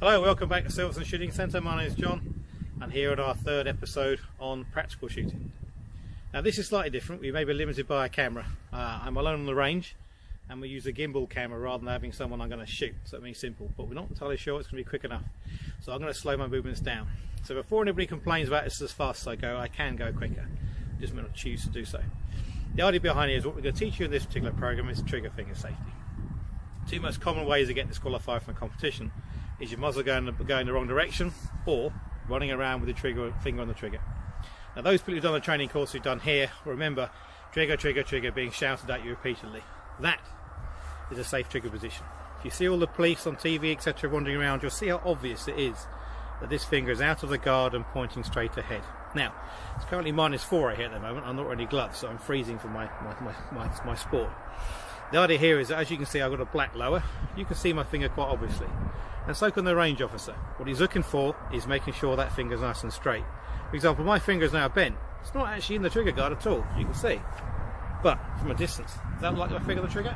Hello, welcome back to Silverstone Shooting Centre. My name is John and here at our third episode on practical shooting. Now this is slightly different. We may be limited by a camera. I'm alone on the range and we use a gimbal camera rather than having someone I'm going to shoot. So that means simple, but we're not entirely sure it's going to be quick enough. So I'm going to slow my movements down. So before anybody complains about this as fast as I go, I can go quicker. Just may not choose to do so. The idea behind it is what we're going to teach you in this particular program is trigger finger safety. Two most common ways of getting disqualified from a competition is your muzzle going the wrong direction or running around with your finger on the trigger. Now those people who've done the training course we've done here remember trigger, trigger, trigger being shouted at you repeatedly. That is a safe trigger position. If you see all the police on TV etc wandering around, you'll see how obvious it is that this finger is out of the guard and pointing straight ahead. Now it's currently -4 out here at the moment. I'm not wearing any gloves, so I'm freezing for my sport. The idea here is that, as you can see, I've got a black lower. You can see my finger quite obviously, and so can the range officer. What he's looking for is making sure that finger's nice and straight. For example, my finger is now bent. It's not actually in the trigger guard at all, you can see, but from a distance. Does that look like my finger on the trigger?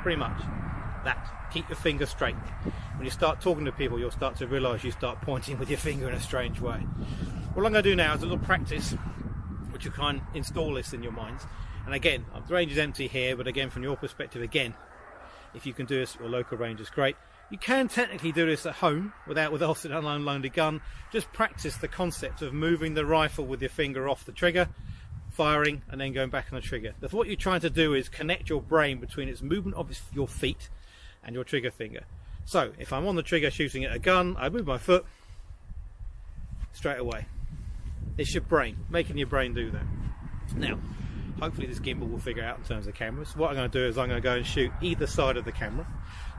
Pretty much. That. Keep your finger straight. When you start talking to people, you'll start to realise you start pointing with your finger in a strange way. What I'm going to do now is a little practice, which you can install this in your minds. And again, the range is empty here, but again, from your perspective, again, if you can do this at your local range, it's great. You can technically do this at home without an unloaded gun. Just practice the concept of moving the rifle with your finger off the trigger, firing, and then going back on the trigger. That's what you're trying to do, is connect your brain between its movement of your feet and your trigger finger. So if I'm on the trigger shooting at a gun, I move my foot straight away. It's your brain, making your brain do that. Now, hopefully this gimbal will figure out in terms of cameras. What I'm going to do is I'm going to go and shoot either side of the camera.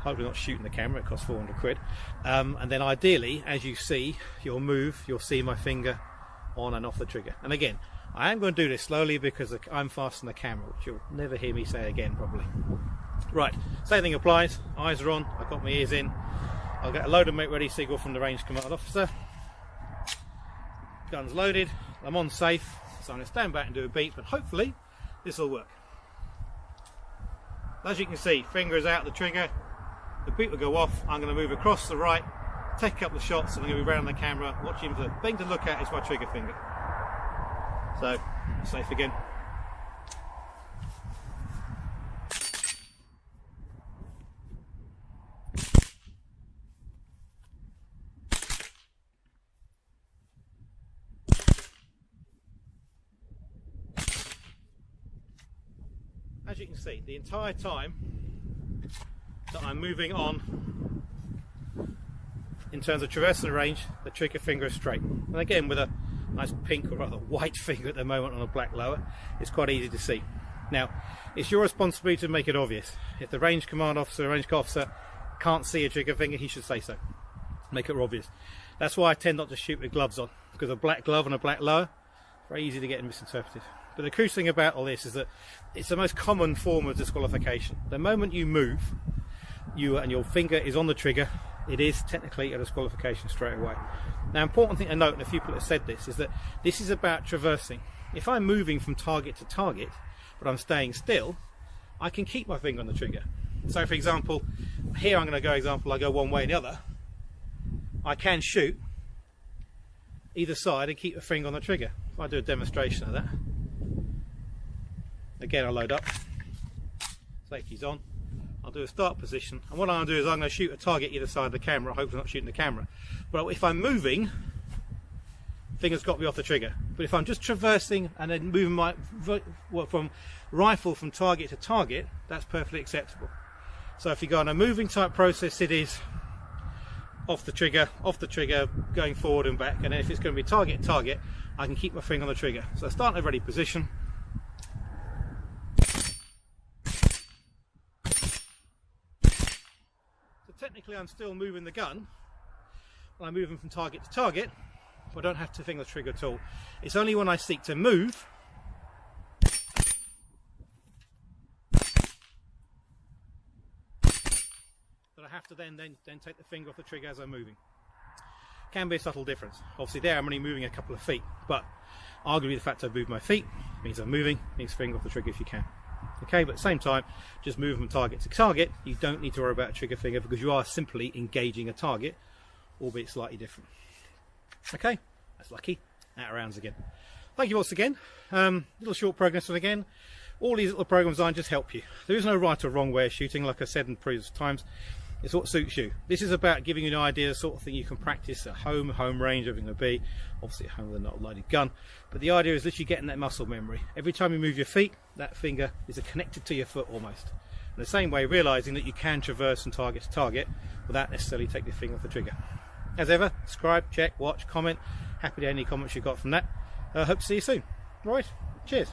Hopefully not shooting the camera, it costs 400 quid. And then ideally, as you see, you'll see my finger on and off the trigger. And again, I am going to do this slowly because I'm fast on the camera, which you'll never hear me say again probably. Right, same thing applies. Eyes are on, I've got my ears in. I'll get a load and make ready signal from the range command officer. Gun's loaded, I'm on safe, so I'm going to stand back and do a beep, and hopefully this will work. As you can see, finger is out the trigger, the beep will go off. I'm going to move across the right, take a couple of shots, and I'm going to be around the camera watching. The thing to look at is my trigger finger. So, safe again. As you can see, the entire time that I'm moving on in terms of traversing the range, the trigger finger is straight. And again, with a nice pink or rather white finger at the moment on a black lower, it's quite easy to see. Now, it's your responsibility to make it obvious. If the range command officer or range officer can't see a trigger finger, he should say so. Make it obvious. That's why I tend not to shoot with gloves on, because a black glove and a black lower, very easy to get misinterpreted. But the crucial thing about all this is that it's the most common form of disqualification. The moment you move, and your finger is on the trigger, it is technically a disqualification straight away. Now, important thing to note, and a few people have said this, is that this is about traversing. If I'm moving from target to target, but I'm staying still, I can keep my finger on the trigger. So, for example, here I'm going to I go one way and the other. I can shoot either side and keep the finger on the trigger. If I do a demonstration of that. Again, I'll load up, safety's on, I'll do a start position, and what I'm going to do is I'm going to shoot a target either side of the camera. Hopefully not shooting the camera, but if I'm moving, finger's got to be off the trigger. But if I'm just traversing and then moving my from rifle from target to target, that's perfectly acceptable. So if you go on a moving type process, it is off the trigger, going forward and back, and then if it's going to be target to target, I can keep my finger on the trigger. So I start in a ready position. Technically I'm still moving the gun, and I'm moving from target to target, but I don't have to finger the trigger at all. It's only when I seek to move that I have to then take the finger off the trigger as I'm moving. Can be a subtle difference. Obviously there I'm only moving a couple of feet, but arguably the fact I've moved my feet means I'm moving, means finger off the trigger if you can. Okay, but at the same time, just move from target to target. You don't need to worry about a trigger finger because you are simply engaging a target albeit slightly different. Okay, that's lucky. Out of rounds again. Thank you once again. Little short progress, and again, all these little program designs just help you. There is no right or wrong way of shooting, like I said in previous times. It's what suits you. This is about giving you an idea, the sort of thing you can practice at home range, everything will be. Obviously at home with a not loaded gun. But the idea is literally getting that muscle memory. Every time you move your feet, that finger is connected to your foot almost. In the same way, realising that you can traverse from target to target without necessarily taking your finger off the trigger. As ever, subscribe, check, watch, comment. Happy to any comments you got from that. Hope to see you soon. Right, cheers.